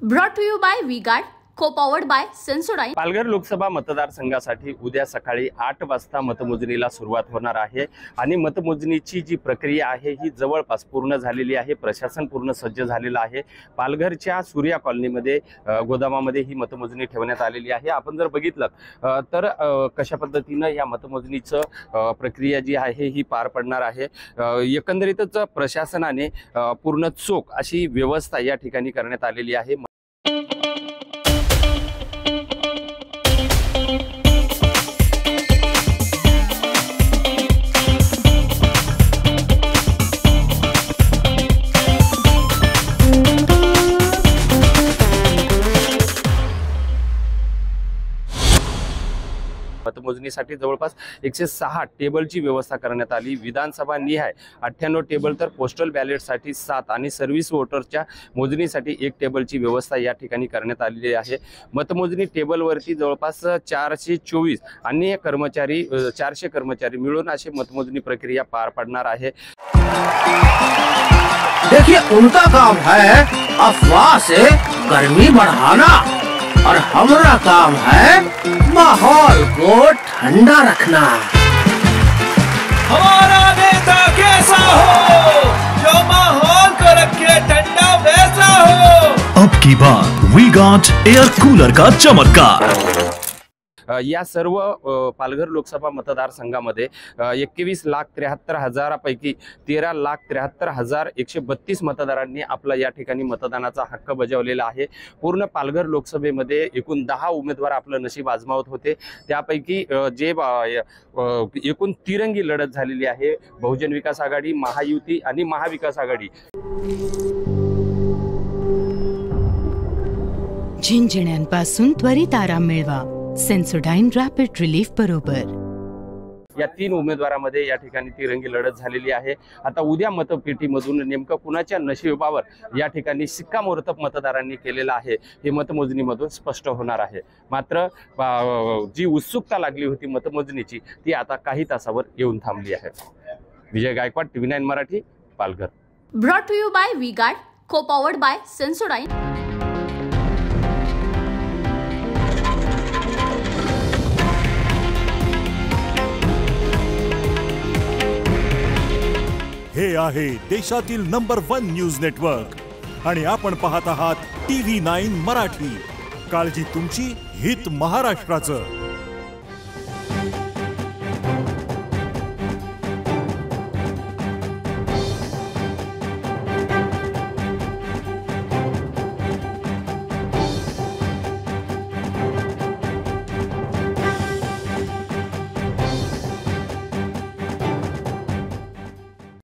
Brought to you by V-Guard, co-powered by Sensodyne. Palghar Lok Sabha मतदारसंघासाठी उद्या सकाळी 8 वाजता मतमोजणीला सुरुवात होणार आहे आणि मतमोजणीची जी प्रक्रिया आहे ही जवळपास पूर्ण झालेली आहे। प्रशासन पूर्ण सज्ज झालेलं आहे। पालघरच्या सूर्या कॉलनीमध्ये गोदामामध्ये ही मतमोजणी ठेवण्यात आलेली आहे। आपण जर बघितलं तर कशा पद्धतीने या मतमोजणीचं प्रक्रिया जी आहे ही पार पडणार आहे। एकंदरीतच प्रशासनाने पूर्ण चोख अशी व्यवस्था या ठिकाणी करण्यात आलेली आहे। मतमोजणीसाठी जवळपास 106 टेबलची व्यवस्था करण्यात आली। विधानसभा निहाय 98 टेबल तर पोस्टल बॅलेटसाठी 7 आणि सर्व्हिस वोटरच्या मोजणीसाठी 1 टेबलची व्यवस्था या ठिकाणी करण्यात आलेली आहे। मतमोजणी टेबलवरती जवळपास 424 आणि कर्मचारी 400 कर्मचारी मिळून अशी मतमोजणी प्रक्रिया पार पडणार आहे। देखिए उनका काम है अफवाह से गर्मी बढ़ाना और हमारा काम है माहौल को ठंडा रखना। हमारा नेता कैसा हो जो माहौल को रखे ठंडा वैसा हो। अब की बात वी-गार्ड एयर कूलर का चमत्कार। या सर्व पालघर लोकसभा मतदारसंघामध्ये 21,73,000 पैकी 13,73,132 मतदारांनी आपला या ठिकाणी मतदानाचा हक्क बजावलेला आहे। पूर्ण पालघर लोकसभेमध्ये एकूण 10 उमेदवार आपलं नशीब आजमावत होते। त्यापैकी जे एकूण तिरंगी लढत झालेली आहे। बहुजन विकास आघाडी, महायुती आणि महाविकास आघाडी। झिंझिण्यांपासून त्वरित आराम मिळवा सेन्सोडाइन रॅपिड रिलीफ बरोबर। या 3 उमेदवारांमध्ये या ठिकाणी तिरंगी लढत झालेली आहे। आता उद्या मतपेटीमधून नेमकं कुणाच्या नशिबावर या ठिकाणी शिक्कामोर्तब मतदारांनी केलेला आहे हे मतमोजणीमधून स्पष्ट होणार आहे। मात्र जी उत्सुकता लागली होती मतमोजणीची ती आता काही तासावर येऊन थांबली आहे। विजय Gaikwad, TV9 Marathi, Palghar. Brought to you by V-Guard, co-powered by Sensodyne. हे आहे देशातील नंबर 1 न्यूज नेटवर्क आणि आपण पाहत आहात TV9 मराठी। काळजी तुमची, हित महाराष्ट्राचं।